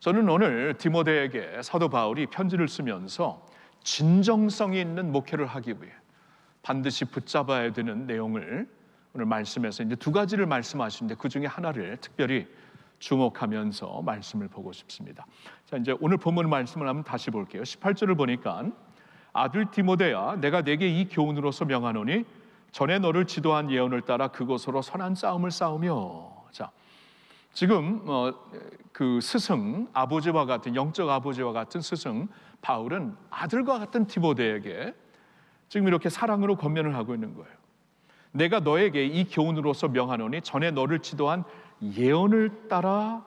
저는 오늘 디모데에게 사도 바울이 편지를 쓰면서 진정성이 있는 목회를 하기 위해 반드시 붙잡아야 되는 내용을 오늘 말씀에서 이제 두 가지를 말씀하시는데 그 중에 하나를 특별히 주목하면서 말씀을 보고 싶습니다. 자, 이제 오늘 본문 말씀을 한번 다시 볼게요. 18절을 보니까 아들 디모데야, 내가 내게 이 교훈으로서 명하노니 전에 너를 지도한 예언을 따라 그것으로 선한 싸움을 싸우며. 자, 지금 그 스승 아버지와 같은 영적 아버지와 같은 스승 바울은 아들과 같은 디모데에게 지금 이렇게 사랑으로 권면을 하고 있는 거예요. 내가 너에게 이 교훈으로서 명하노니 전에 너를 지도한 예언을 따라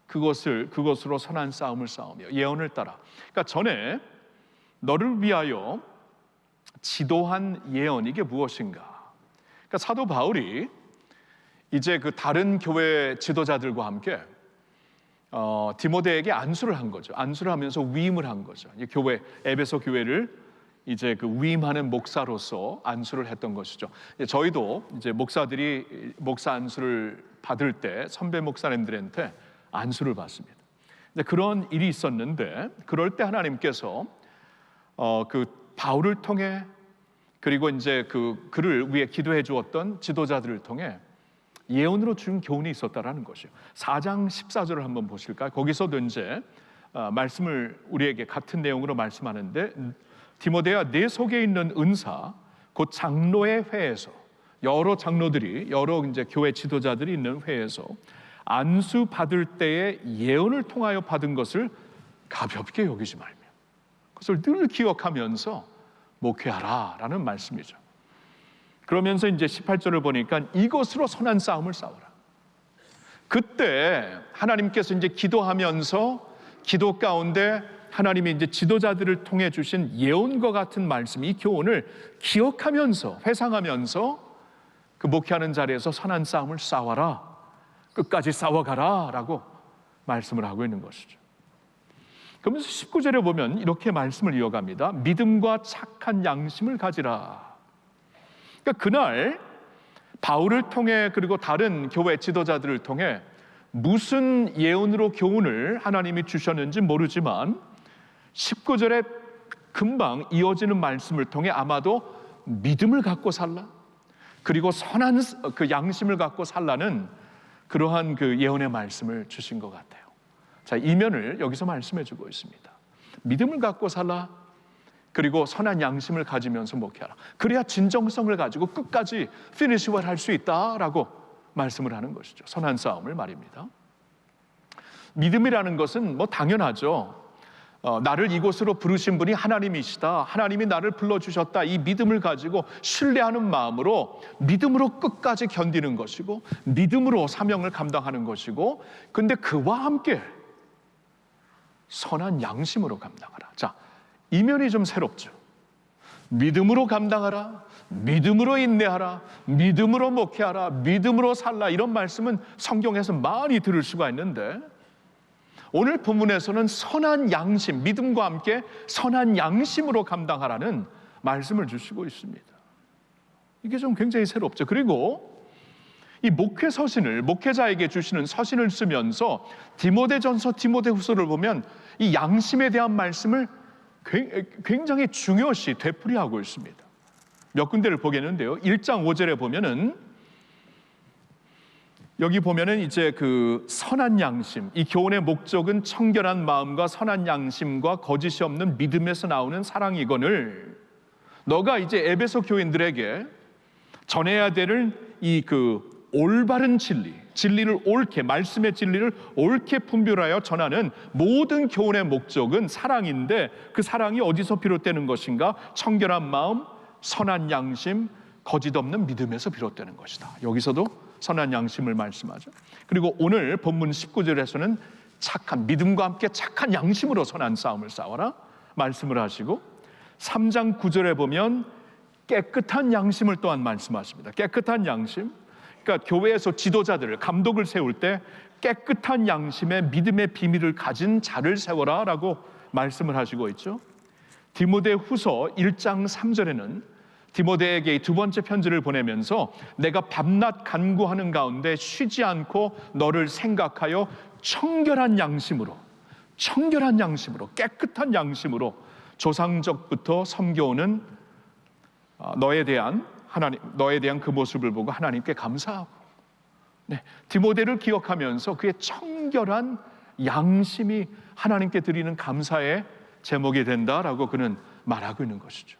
그것으로 선한 싸움을 싸우며. 예언을 따라, 그러니까 전에 너를 위하여 지도한 예언, 이게 무엇인가? 그러니까 사도 바울이 이제 그 다른 교회 지도자들과 함께 디모데에게 안수를 한 거죠. 안수를 하면서 위임을 한 거죠. 교회, 에베소 교회를 이제 그 위임하는 목사로서 안수를 했던 것이죠. 저희도 이제 목사들이 목사 안수를 받을 때 선배 목사님들한테 안수를 받습니다. 그런 일이 있었는데, 그럴 때 하나님께서 그 바울을 통해, 그리고 이제 그를 위해 기도해 주었던 지도자들을 통해 예언으로 준 교훈이 있었다라는 것이요. 4장 14절을 한번 보실까요? 거기서도 이제 말씀을 우리에게 같은 내용으로 말씀하는데, 디모데야, 내 속에 있는 은사 곧 장로의 회에서, 여러 장로들이, 여러 이제 교회 지도자들이 있는 회에서 안수 받을 때에 예언을 통하여 받은 것을 가볍게 여기지 말며 그것을 늘 기억하면서 목회하라라는 말씀이죠. 그러면서 이제 18절을 보니까 이것으로 선한 싸움을 싸워라. 그때 하나님께서 이제 기도하면서 기도 가운데 하나님이 이제 지도자들을 통해 주신 예언과 같은 말씀, 이 교훈을 기억하면서 회상하면서 그 목회하는 자리에서 선한 싸움을 싸워라, 끝까지 싸워가라 라고 말씀을 하고 있는 것이죠. 그러면서 19절에 보면 이렇게 말씀을 이어갑니다. 믿음과 착한 양심을 가지라. 그러니까 그날 바울을 통해, 그리고 다른 교회 지도자들을 통해 무슨 예언으로 교훈을 하나님이 주셨는지 모르지만 19절에 금방 이어지는 말씀을 통해 아마도 믿음을 갖고 살라, 그리고 선한 그 양심을 갖고 살라는 그러한 그 예언의 말씀을 주신 것 같아요. 자, 이면을 여기서 말씀해 주고 있습니다. 믿음을 갖고 살라, 그리고 선한 양심을 가지면서 목회하라. 그래야 진정성을 가지고 끝까지 피니시월 할 수 있다라고 말씀을 하는 것이죠. 선한 싸움을 말입니다. 믿음이라는 것은 뭐 당연하죠. 나를 이곳으로 부르신 분이 하나님이시다, 하나님이 나를 불러주셨다, 이 믿음을 가지고 신뢰하는 마음으로 믿음으로 끝까지 견디는 것이고, 믿음으로 사명을 감당하는 것이고, 근데 그와 함께 선한 양심으로 감당하라. 자, 이면이 좀 새롭죠. 믿음으로 감당하라, 믿음으로 인내하라, 믿음으로 목회하라, 믿음으로 살라, 이런 말씀은 성경에서 많이 들을 수가 있는데, 오늘 본문에서는 선한 양심, 믿음과 함께 선한 양심으로 감당하라는 말씀을 주시고 있습니다. 이게 좀 굉장히 새롭죠. 그리고 이 목회 서신을, 목회자에게 주시는 서신을 쓰면서 디모데전서, 디모데후서를 보면 이 양심에 대한 말씀을 굉장히 중요시 되풀이하고 있습니다. 몇 군데를 보겠는데요. 1장 5절에 보면은, 여기 보면은 이제 그 선한 양심, 이 교훈의 목적은 청결한 마음과 선한 양심과 거짓이 없는 믿음에서 나오는 사랑이거늘 너가 이제 에베소 교인들에게 전해야 될 이 그 올바른 진리를 옳게, 말씀의 진리를 옳게 분별하여 전하는 모든 교훈의 목적은 사랑인데, 그 사랑이 어디서 비롯되는 것인가? 청결한 마음, 선한 양심, 거짓 없는 믿음에서 비롯되는 것이다. 여기서도 선한 양심을 말씀하죠. 그리고 오늘 본문 19절에서는 착한 믿음과 함께 착한 양심으로 선한 싸움을 싸워라 말씀을 하시고, 3장 9절에 보면 깨끗한 양심을 또한 말씀하십니다. 깨끗한 양심, 그러니까 교회에서 지도자들을, 감독을 세울 때 깨끗한 양심의 믿음의 비밀을 가진 자를 세워라 라고 말씀을 하시고 있죠. 디모데후서 1장 3절에는 디모데에게 두 번째 편지를 보내면서 내가 밤낮 간구하는 가운데 쉬지 않고 너를 생각하여 청결한 양심으로 청결한 양심으로, 깨끗한 양심으로 조상적부터 섬겨오는 너에 대한 그 모습을 보고 하나님께 감사하고, 디모데를 기억하면서 그의 청결한 양심이 하나님께 드리는 감사의 제목이 된다라고 그는 말하고 있는 것이죠.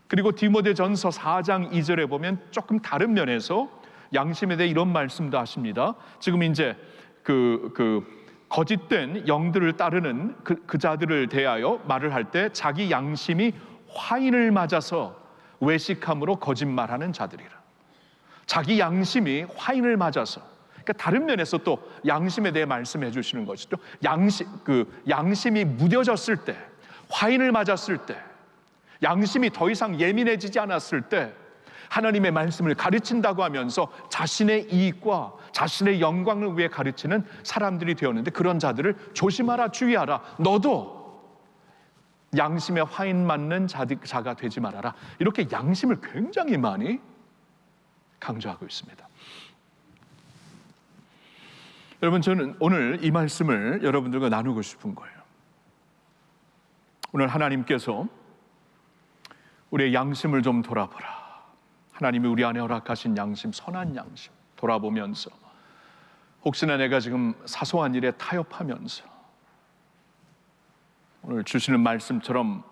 그리고 디모데전서 4장 2절에 보면 조금 다른 면에서 양심에 대해 이런 말씀도 하십니다. 지금 이제 거짓된 영들을 따르는 그 자들을 대하여 말을 할 때 자기 양심이 화인을 맞아서 외식함으로 거짓말하는 자들이라. 자기 양심이 화인을 맞아서, 그러니까 다른 면에서 또 양심에 대해 말씀해 주시는 것이죠. 양심이 무뎌졌을 때, 화인을 맞았을 때, 양심이 더 이상 예민해지지 않았을 때 하나님의 말씀을 가르친다고 하면서 자신의 이익과 자신의 영광을 위해 가르치는 사람들이 되었는데, 그런 자들을 조심하라, 주의하라. 너도 양심에 화인 맞는 자가 되지 말아라. 이렇게 양심을 굉장히 많이 강조하고 있습니다. 여러분, 저는 오늘 이 말씀을 여러분들과 나누고 싶은 거예요. 오늘 하나님께서 우리의 양심을 좀 돌아보라. 하나님이 우리 안에 허락하신 양심, 선한 양심 돌아보면서, 혹시나 내가 지금 사소한 일에 타협하면서 오늘 주시는 말씀처럼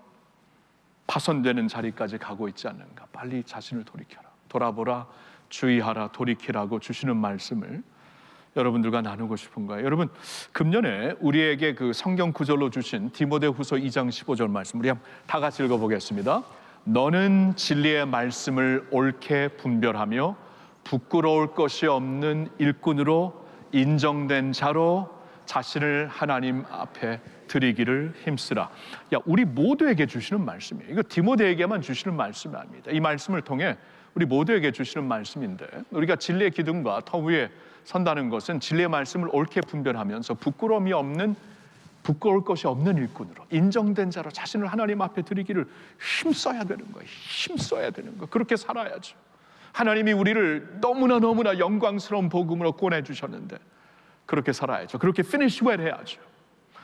파손되는 자리까지 가고 있지 않는가. 빨리 자신을 돌이켜라, 돌아보라, 주의하라, 돌이키라고 주시는 말씀을 여러분들과 나누고 싶은 거예요. 여러분, 금년에 우리에게 그 성경 구절로 주신 디모데후서 2장 15절 말씀, 우리 한번 다 같이 읽어보겠습니다. 너는 진리의 말씀을 옳게 분별하며 부끄러울 것이 없는 일꾼으로 인정된 자로 자신을 하나님 앞에 드리기를 힘쓰라. 우리 모두에게 주시는 말씀이에요. 이거 디모데에게만 주시는 말씀이 아닙니다. 이 말씀을 통해 우리 모두에게 주시는 말씀인데, 우리가 진리의 기둥과 터 위에 선다는 것은 진리의 말씀을 옳게 분별하면서 부끄러울 것이 없는 일꾼으로 인정된 자로 자신을 하나님 앞에 드리기를 힘써야 되는 거예요. 힘써야 되는 거예요. 그렇게 살아야죠. 하나님이 우리를 너무나 영광스러운 복음으로 꺼내주셨는데 그렇게 살아야죠. 그렇게 finish well 해야죠.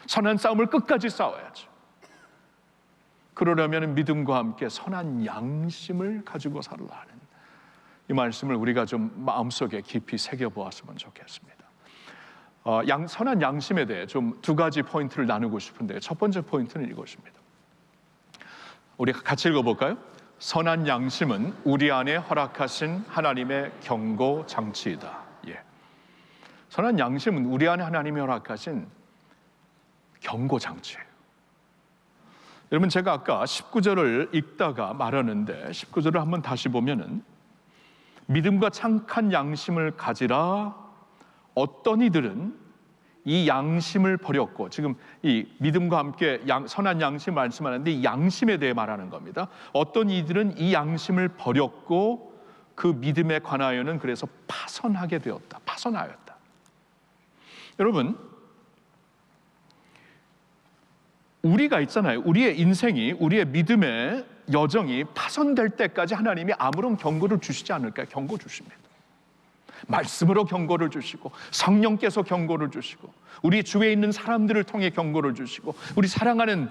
선한 싸움을 끝까지 싸워야죠. 그러려면 믿음과 함께 선한 양심을 가지고 살아야 하는, 이 말씀을 우리가 좀 마음속에 깊이 새겨보았으면 좋겠습니다. 선한 양심에 대해 좀 두 가지 포인트를 나누고 싶은데, 첫 번째 포인트는 이것입니다. 우리 같이 읽어볼까요? 선한 양심은 우리 안에 허락하신 하나님의 경고 장치이다. 선한 양심은 우리 안에 하나님이 허락하신 경고 장치예요. 여러분, 제가 아까 19절을 읽다가 말하는데 19절을 한번 다시 보면은, 믿음과 착한 양심을 가지라. 어떤 이들은 이 양심을 버렸고, 지금 이 믿음과 함께 선한 양심 말씀하는데 이 양심에 대해 말하는 겁니다. 어떤 이들은 이 양심을 버렸고 그 믿음에 관하여는 그래서 파선하게 되었다. 파선하였다. 여러분, 우리가 있잖아요. 우리의 인생이, 우리의 믿음의 여정이 파손될 때까지 하나님이 아무런 경고를 주시지 않을까요? 경고 주십니다. 말씀으로 경고를 주시고, 성령께서 경고를 주시고, 우리 주위에 있는 사람들을 통해 경고를 주시고, 우리 사랑하는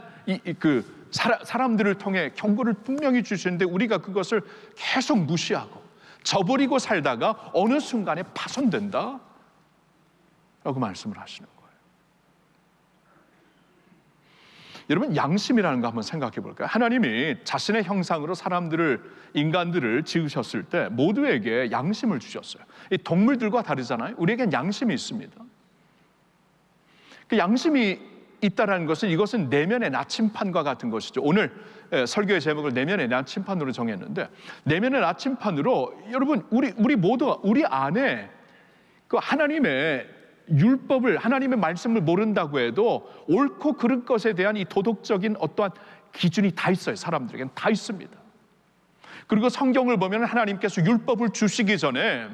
사람들을 통해 경고를 분명히 주시는데, 우리가 그것을 계속 무시하고 저버리고 살다가 어느 순간에 파손된다 라고 말씀을 하시는 거예요. 여러분, 양심이라는 거 한번 생각해 볼까요? 하나님이 자신의 형상으로 인간들을 지으셨을 때 모두에게 양심을 주셨어요. 이 동물들과 다르잖아요. 우리에겐 양심이 있습니다. 그 양심이 있다라는 것은, 이것은 내면의 나침판과 같은 것이죠. 오늘 설교의 제목을 내면의 나침판으로 정했는데, 내면의 나침판으로 여러분, 우리 모두 우리 안에 그 하나님의 율법을, 하나님의 말씀을 모른다고 해도 옳고 그른 것에 대한 이 도덕적인 어떠한 기준이 다 있어요. 사람들에게는 다 있습니다. 그리고 성경을 보면 하나님께서 율법을 주시기 전에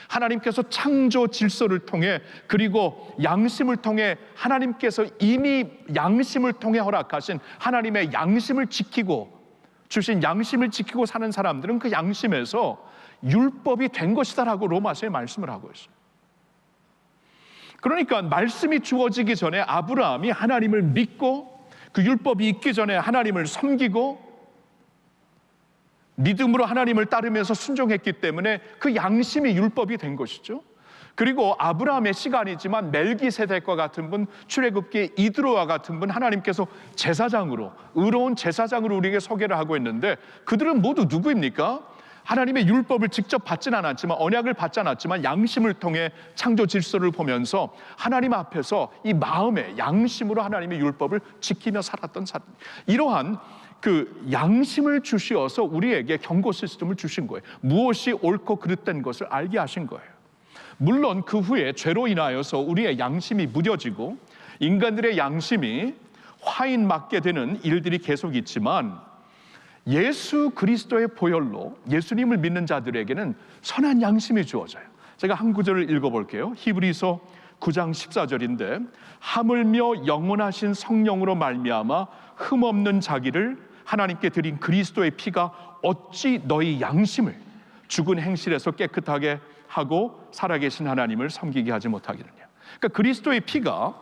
하나님께서 창조 질서를 통해, 그리고 양심을 통해, 하나님께서 이미 양심을 통해 허락하신 하나님의 양심을 지키고 주신 양심을 지키고 사는 사람들은 그 양심에서 율법이 된 것이다라고 로마서에 말씀을 하고 있어요. 그러니까 말씀이 주어지기 전에 아브라함이 하나님을 믿고 그 율법이 있기 전에 하나님을 섬기고 믿음으로 하나님을 따르면서 순종했기 때문에 그 양심이 율법이 된 것이죠. 그리고 아브라함의 시간이지만 멜기세덱과 같은 분, 출애굽기의 이드로와 같은 분, 하나님께서 제사장으로, 의로운 제사장으로 우리에게 소개를 하고 있는데 그들은 모두 누구입니까? 하나님의 율법을 직접 받지는 않았지만, 언약을 받지 않았지만 양심을 통해 창조 질서를 보면서 하나님 앞에서 이 마음의 양심으로 하나님의 율법을 지키며 살았던 사람. 이러한 그 양심을 주시어서 우리에게 경고 시스템을 주신 거예요. 무엇이 옳고 그릇된 것을 알게 하신 거예요. 물론 그 후에 죄로 인하여서 우리의 양심이 무뎌지고 인간들의 양심이 화인 맞게 되는 일들이 계속 있지만, 예수 그리스도의 보혈로 예수님을 믿는 자들에게는 선한 양심이 주어져요. 제가 한 구절을 읽어볼게요. 히브리서 9장 14절인데, 하물며 영원하신 성령으로 말미암아 흠없는 자기를 하나님께 드린 그리스도의 피가 어찌 너희 양심을 죽은 행실에서 깨끗하게 하고 살아계신 하나님을 섬기게 하지 못하겠느냐. 그러니까 그리스도의 피가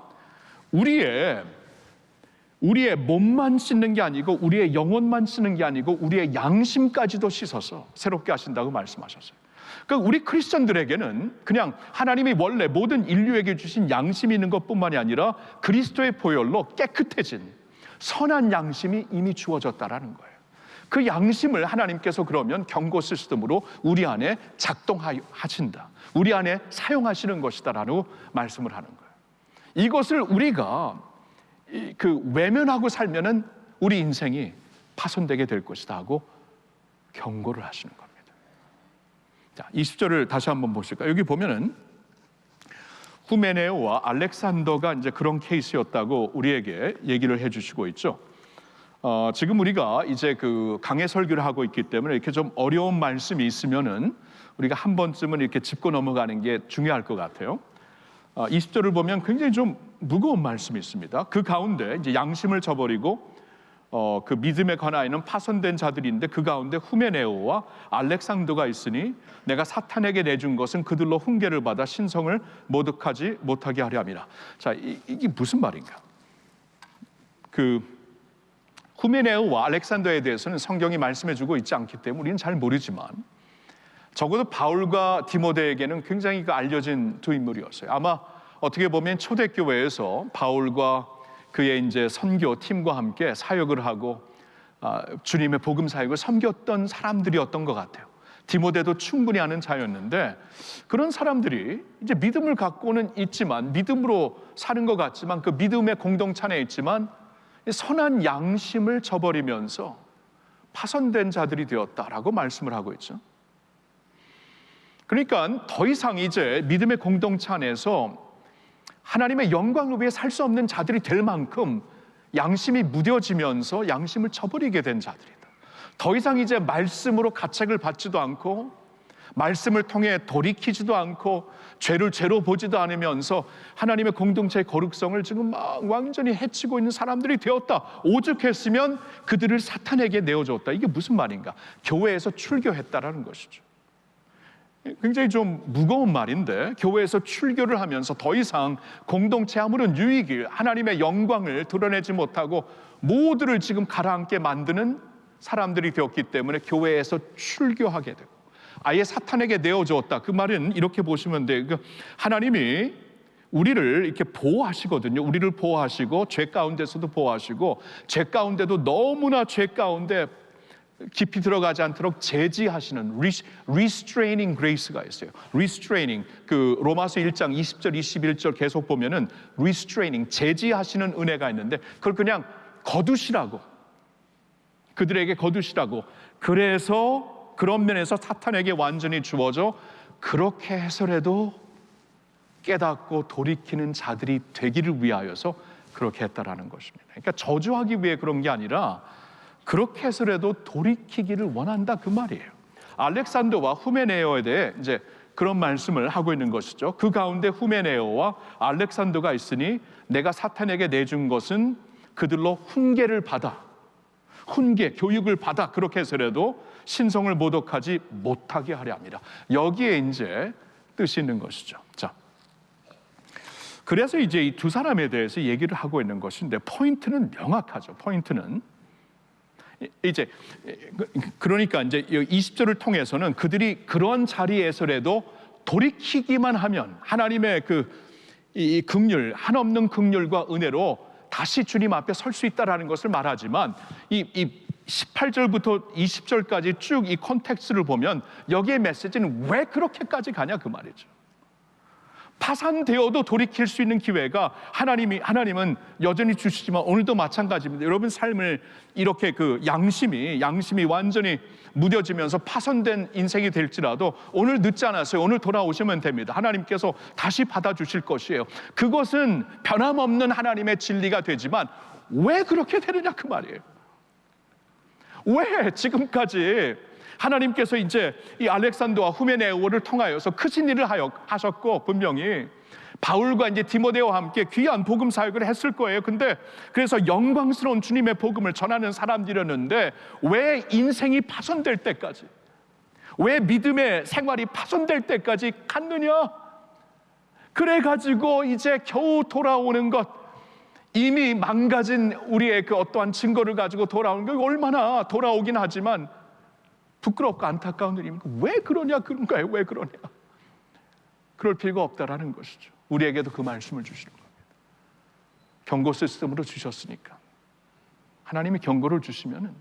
우리의 몸만 씻는 게 아니고 우리의 영혼만 씻는 게 아니고 우리의 양심까지도 씻어서 새롭게 하신다고 말씀하셨어요. 그러니까 우리 크리스천들에게는 그냥 하나님이 원래 모든 인류에게 주신 양심이 있는 것뿐만이 아니라 그리스도의 보혈로 깨끗해진 선한 양심이 이미 주어졌다라는 거예요. 그 양심을 하나님께서 그러면 경고 시스템으로 우리 안에 작동하신다, 우리 안에 사용하시는 것이다라고 말씀을 하는 거예요. 이것을 우리가 외면하고 살면은 우리 인생이 파손되게 될 것이다 하고 경고를 하시는 겁니다. 자, 20절을 다시 한번 보실까요? 여기 보면은 후메네오와 알렉산더가 이제 그런 케이스였다고 우리에게 얘기를 해주시고 있죠. 지금 우리가 이제 그 강해 설교를 하고 있기 때문에 이렇게 좀 어려운 말씀이 있으면은 우리가 한 번쯤은 이렇게 짚고 넘어가는 게 중요할 것 같아요. 20절을 보면 굉장히 좀 무거운 말씀이 있습니다. 그 가운데 이제 양심을 저버리고 그 믿음에 관하여는 파손된 자들인데 그 가운데 후메네오와 알렉산더가 있으니 내가 사탄에게 내준 것은 그들로 훈계를 받아 신성을 모독하지 못하게 하려 함이라. 자, 이게 무슨 말인가? 그 후메네오와 알렉산더에 대해서는 성경이 말씀해주고 있지 않기 때문에 우리는 잘 모르지만 적어도 바울과 디모데에게는 굉장히 알려진 두 인물이었어요. 아마 어떻게 보면 초대교회에서 바울과 그의 이제 선교 팀과 함께 사역을 하고 주님의 복음 사역을 섬겼던 사람들이었던 것 같아요. 디모데도 충분히 아는 자였는데 그런 사람들이 이제 믿음을 갖고는 있지만 믿음으로 사는 것 같지만 그 믿음의 공동체 안에 있지만 선한 양심을 저버리면서 파손된 자들이 되었다라고 말씀을 하고 있죠. 그러니까 더 이상 이제 믿음의 공동체 안에서 하나님의 영광을 위해 살 수 없는 자들이 될 만큼 양심이 무뎌지면서 양심을 저버리게 된 자들이다. 더 이상 이제 말씀으로 가책을 받지도 않고 말씀을 통해 돌이키지도 않고 죄를 죄로 보지도 않으면서 하나님의 공동체의 거룩성을 지금 막 완전히 해치고 있는 사람들이 되었다. 오죽했으면 그들을 사탄에게 내어줬다. 이게 무슨 말인가? 교회에서 출교했다라는 것이죠. 굉장히 좀 무거운 말인데 교회에서 출교를 하면서 더 이상 공동체 아무런 유익을, 하나님의 영광을 드러내지 못하고 모두를 지금 가라앉게 만드는 사람들이 되었기 때문에 교회에서 출교하게 되고 아예 사탄에게 내어주었다. 그 말은 이렇게 보시면 돼요. 하나님이 우리를 이렇게 보호하시거든요. 우리를 보호하시고 죄 가운데서도 보호하시고 죄 가운데도 너무나 죄 가운데 깊이 들어가지 않도록 제지하시는 restraining grace가 있어요. restraining, 그 로마서 1장 20절 21절 계속 보면은 restraining, 제지하시는 은혜가 있는데 그걸 그냥 거두시라고, 그들에게 거두시라고. 그래서 그런 면에서 사탄에게 완전히 주어져 그렇게 해서라도 깨닫고 돌이키는 자들이 되기를 위하여서 그렇게 했다라는 것입니다. 그러니까 저주하기 위해 그런 게 아니라 그렇게 해서라도 돌이키기를 원한다, 그 말이에요. 알렉산더와 후메네오에 대해 이제 그런 말씀을 하고 있는 것이죠. 그 가운데 후메네오와 알렉산더가 있으니 내가 사탄에게 내준 것은 그들로 훈계를 받아, 훈계, 교육을 받아 그렇게 해서라도 신성을 모독하지 못하게 하려 합니다. 여기에 이제 뜻이 있는 것이죠. 자, 그래서 이제 이 두 사람에 대해서 얘기를 하고 있는 것인데 포인트는 명확하죠. 포인트는 이제 그러니까 이제 20절을 통해서는 그들이 그런 자리에서라도 돌이키기만 하면 하나님의 이 긍휼, 한없는 긍휼과 은혜로 다시 주님 앞에 설 수 있다라는 것을 말하지만 이 18절부터 20절까지 쭉 이 콘텍스트를 보면 여기에 메시지는 왜 그렇게까지 가냐 그 말이죠. 파산되어도 돌이킬 수 있는 기회가 하나님은 여전히 주시지만 오늘도 마찬가지입니다. 여러분 삶을 이렇게 양심이 완전히 무뎌지면서 파손된 인생이 될지라도 오늘 늦지 않았어요. 오늘 돌아오시면 됩니다. 하나님께서 다시 받아주실 것이에요. 그것은 변함없는 하나님의 진리가 되지만 왜 그렇게 되느냐 그 말이에요. 왜 지금까지 하나님께서 이제 이 알렉산더와 후메네오를 통하여서 크신 일을 하셨고 분명히 바울과 이제 디모데와 함께 귀한 복음 사역을 했을 거예요. 근데 그래서 영광스러운 주님의 복음을 전하는 사람들이었는데 왜 인생이 파손될 때까지, 왜 믿음의 생활이 파손될 때까지 갔느냐? 그래가지고 이제 겨우 돌아오는 것, 이미 망가진 우리의 그 어떠한 증거를 가지고 돌아오는 게 얼마나 돌아오긴 하지만 부끄럽고 안타까운 일입니까? 왜 그러냐 그런가요? 왜 그러냐? 그럴 필요가 없다라는 것이죠. 우리에게도 그 말씀을 주시는 겁니다. 경고 시스템으로 주셨으니까 하나님이 경고를 주시면은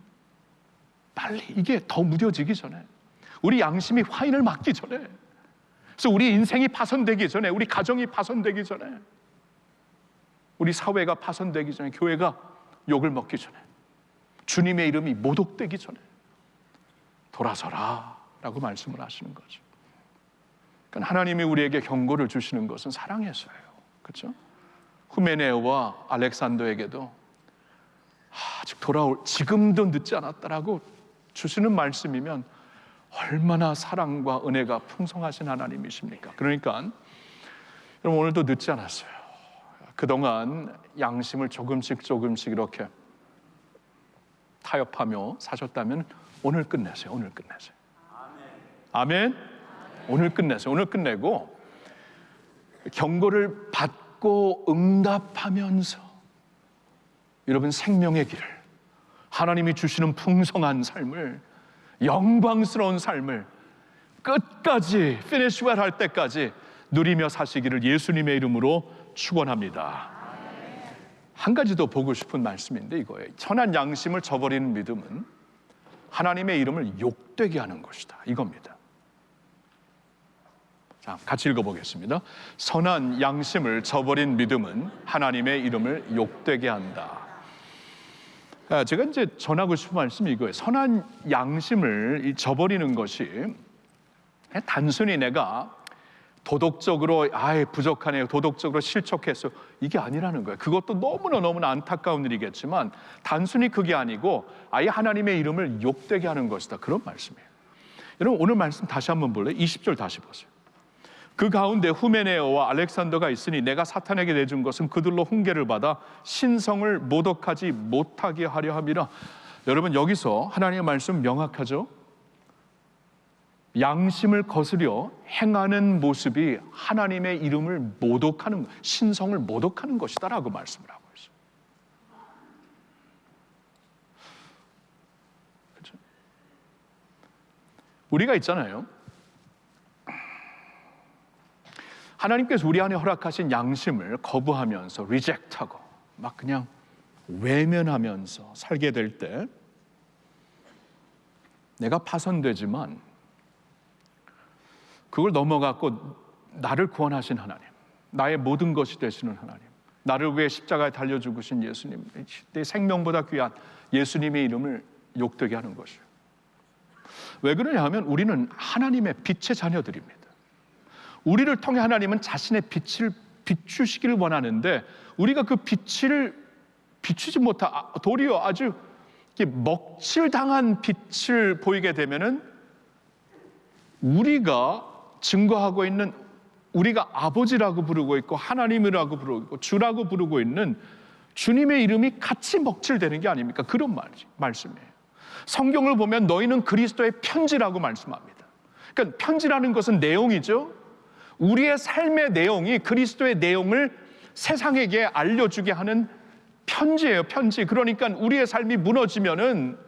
빨리 이게 더 무뎌지기 전에, 우리 양심이 화인을 맞기 전에, 그래서 우리 인생이 파손되기 전에, 우리 가정이 파손되기 전에, 우리 사회가 파손되기 전에, 교회가 욕을 먹기 전에, 주님의 이름이 모독되기 전에 돌아서라 라고 말씀을 하시는 거죠. 그러니까 하나님이 우리에게 경고를 주시는 것은 사랑해서예요. 그렇죠? 후메네오와 알렉산더에게도 아직 지금도 늦지 않았다라고 주시는 말씀이면 얼마나 사랑과 은혜가 풍성하신 하나님이십니까? 그러니까 여러분 오늘도 늦지 않았어요. 그동안 양심을 조금씩 이렇게 타협하며 사셨다면 오늘 끝내세요. 오늘 끝내세요. 아멘. 오늘 끝내세요. 오늘 끝내고 경고를 받고 응답하면서 여러분 생명의 길을, 하나님이 주시는 풍성한 삶을, 영광스러운 삶을 끝까지 피니시 웰 할 때까지 누리며 사시기를 예수님의 이름으로 축원합니다. 한 가지 더 보고 싶은 말씀인데 이거예요. 선한 양심을 저버리는 믿음은 하나님의 이름을 욕되게 하는 것이다. 이겁니다. 자, 같이 읽어보겠습니다. 선한 양심을 저버린 믿음은 하나님의 이름을 욕되게 한다. 제가 이제 전하고 싶은 말씀이 이거예요. 선한 양심을 저버리는 것이 단순히 내가 도덕적으로 부족하네요, 도덕적으로 실족했어, 이게 아니라는 거예요. 그것도 너무나 안타까운 일이겠지만 단순히 그게 아니고 아예 하나님의 이름을 욕되게 하는 것이다, 그런 말씀이에요. 여러분 오늘 말씀 다시 한번 볼래요? 20절 다시 보세요. 그 가운데 후메네오와 알렉산더가 있으니 내가 사탄에게 내준 것은 그들로 훈계를 받아 신성을 모독하지 못하게 하려 함이라. 여러분 여기서 하나님의 말씀 명확하죠? 양심을 거스려 행하는 모습이 하나님의 이름을 모독하는, 신성을 모독하는 것이다 라고 말씀을 하고 있어요. 그렇죠? 우리가 있잖아요, 하나님께서 우리 안에 허락하신 양심을 거부하면서 리젝트하고 막 그냥 외면하면서 살게 될 때 내가 파손되지만 그걸 넘어갔고 나를 구원하신 하나님, 나의 모든 것이 되시는 하나님, 나를 위해 십자가에 달려 죽으신 예수님, 내 생명보다 귀한 예수님의 이름을 욕되게 하는 것이에요. 왜 그러냐 하면 우리는 하나님의 빛의 자녀들입니다. 우리를 통해 하나님은 자신의 빛을 비추시기를 원하는데 우리가 그 빛을 비추지 못하, 도리어 아주 먹칠당한 빛을 보이게 되면은 우리가 증거하고 있는, 우리가 아버지라고 부르고 있고 하나님이라고 부르고 있고 주라고 부르고 있는 주님의 이름이 같이 먹칠되는 게 아닙니까? 그런 말씀이에요. 성경을 보면 너희는 그리스도의 편지라고 말씀합니다. 그러니까 편지라는 것은 내용이죠. 우리의 삶의 내용이 그리스도의 내용을 세상에게 알려주게 하는 편지예요, 편지. 그러니까 우리의 삶이 무너지면은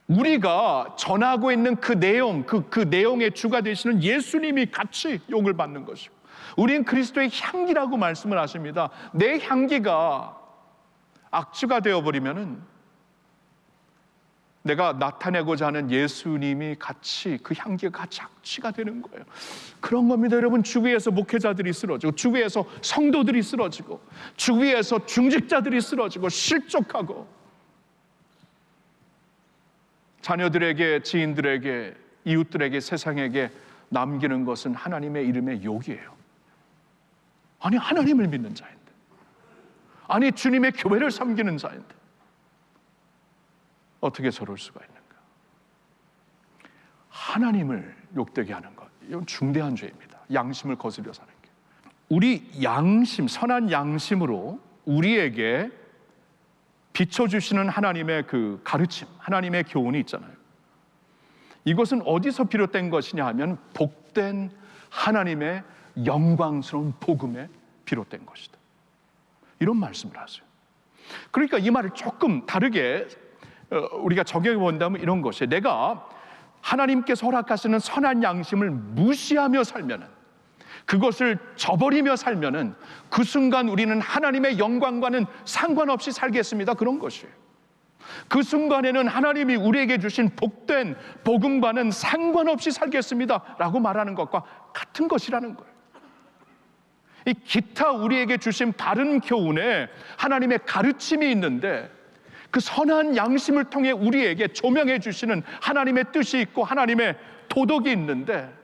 우리가 전하고 있는 그 내용, 그 내용의 주가 되시는 예수님이 같이 욕을 받는 것이고, 우리는 그리스도의 향기라고 말씀을 하십니다. 내 향기가 악취가 되어버리면은 내가 나타내고자 하는 예수님이 같이, 그 향기가 같이 악취가 되는 거예요. 그런 겁니다, 여러분. 주위에서 목회자들이 쓰러지고, 주위에서 성도들이 쓰러지고, 주위에서 중직자들이 쓰러지고 실족하고, 자녀들에게, 지인들에게, 이웃들에게, 세상에게 남기는 것은 하나님의 이름의 욕이에요. 아니, 하나님을 믿는 자인데, 아니, 주님의 교회를 섬기는 자인데 어떻게 저럴 수가 있는가? 하나님을 욕되게 하는 것, 이건 중대한 죄입니다. 양심을 거스려 사는 게. 우리 양심, 선한 양심으로 우리에게 비춰주시는 하나님의 그 가르침, 하나님의 교훈이 있잖아요. 이것은 어디서 비롯된 것이냐 하면 복된 하나님의 영광스러운 복음에 비롯된 것이다, 이런 말씀을 하세요. 그러니까 이 말을 조금 다르게 우리가 적용해 본다면 이런 것이에요. 내가 하나님께서 허락하시는 선한 양심을 무시하며 살면은, 그것을 저버리며 살면은 그 순간 우리는 하나님의 영광과는 상관없이 살겠습니다, 그런 것이에요. 그 순간에는 하나님이 우리에게 주신 복된 복음과는 상관없이 살겠습니다 라고 말하는 것과 같은 것이라는 거예요. 이 기타 우리에게 주신 바른 교훈에 하나님의 가르침이 있는데, 그 선한 양심을 통해 우리에게 조명해 주시는 하나님의 뜻이 있고 하나님의 도덕이 있는데,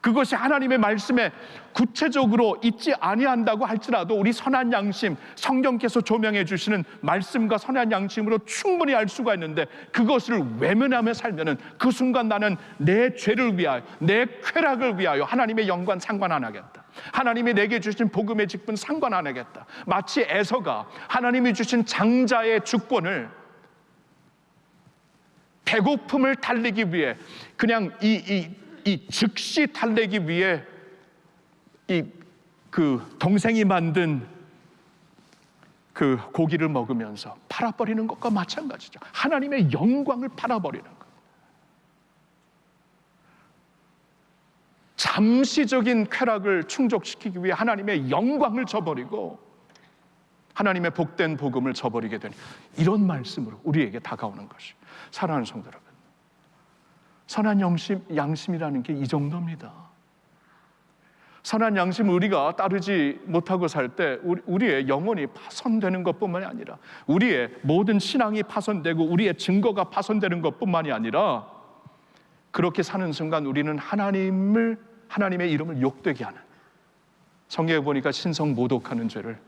그것이 하나님의 말씀에 구체적으로 있지 아니한다고 할지라도 우리 선한 양심, 성경께서 조명해 주시는 말씀과 선한 양심으로 충분히 알 수가 있는데, 그것을 외면하며 살면은 그 순간 나는 내 죄를 위하여, 내 쾌락을 위하여 하나님의 영광 상관 안 하겠다, 하나님이 내게 주신 복음의 직분 상관 안 하겠다. 마치 에서가 하나님이 주신 장자의 주권을, 배고픔을 달래기 위해, 그냥 이 즉시 달래기 위해 그 동생이 만든 그 고기를 먹으면서 팔아버리는 것과 마찬가지죠. 하나님의 영광을 팔아버리는 것, 잠시적인 쾌락을 충족시키기 위해 하나님의 영광을 저버리고 하나님의 복된 복음을 저버리게 되는, 이런 말씀으로 우리에게 다가오는 것이, 사랑하는 성도 여러분, 선한 양심이라는 게 이 정도입니다. 선한 양심을 우리가 따르지 못하고 살 때 우리의 영혼이 파손되는 것뿐만이 아니라, 우리의 모든 신앙이 파손되고 우리의 증거가 파손되는 것뿐만이 아니라, 그렇게 사는 순간 우리는 하나님의 이름을 욕되게 하는, 성경에 보니까 신성모독하는 죄를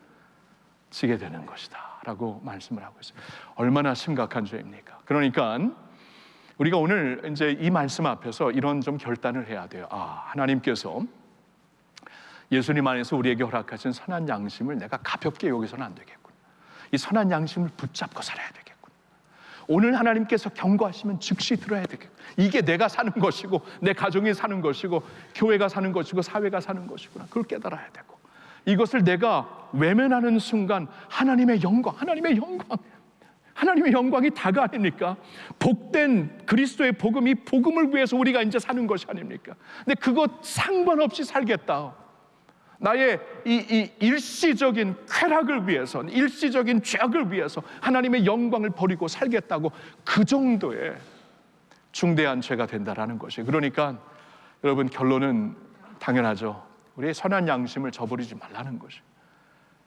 지게 되는 것이다 라고 말씀을 하고 있어요. 얼마나 심각한 죄입니까? 그러니까 우리가 오늘 이제 이 말씀 앞에서 이런 좀 결단을 해야 돼요. 하나님께서 예수님 안에서 우리에게 허락하신 선한 양심을 내가 가볍게 여기서는 안 되겠군. 이 선한 양심을 붙잡고 살아야 되겠군. 오늘 하나님께서 경고하시면 즉시 들어야 되겠군. 이게 내가 사는 것이고, 내 가정이 사는 것이고, 교회가 사는 것이고, 사회가 사는 것이구나. 그걸 깨달아야 되고, 이것을 내가 외면하는 순간 하나님의 영광이 다가 아닙니까? 복된 그리스도의 복음, 이 복음을 위해서 우리가 이제 사는 것이 아닙니까? 근데 그것 상관없이 살겠다, 나의 이 일시적인 쾌락을 위해서, 일시적인 죄악을 위해서 하나님의 영광을 버리고 살겠다고, 그 정도의 중대한 죄가 된다라는 것이. 그러니까 여러분, 결론은 당연하죠. 우리의 선한 양심을 저버리지 말라는 것이,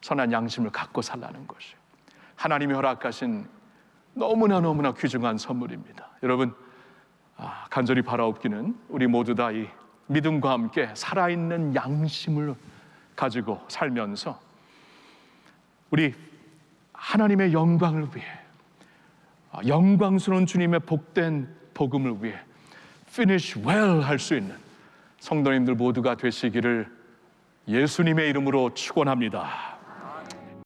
선한 양심을 갖고 살라는 것이 하나님이 허락하신 너무나 귀중한 선물입니다. 여러분, 간절히 바라옵기는 우리 모두 다 이 믿음과 함께 살아있는 양심을 가지고 살면서 우리 하나님의 영광을 위해, 영광스러운 주님의 복된 복음을 위해 finish well 할 수 있는 성도님들 모두가 되시기를 예수님의 이름으로 축원합니다.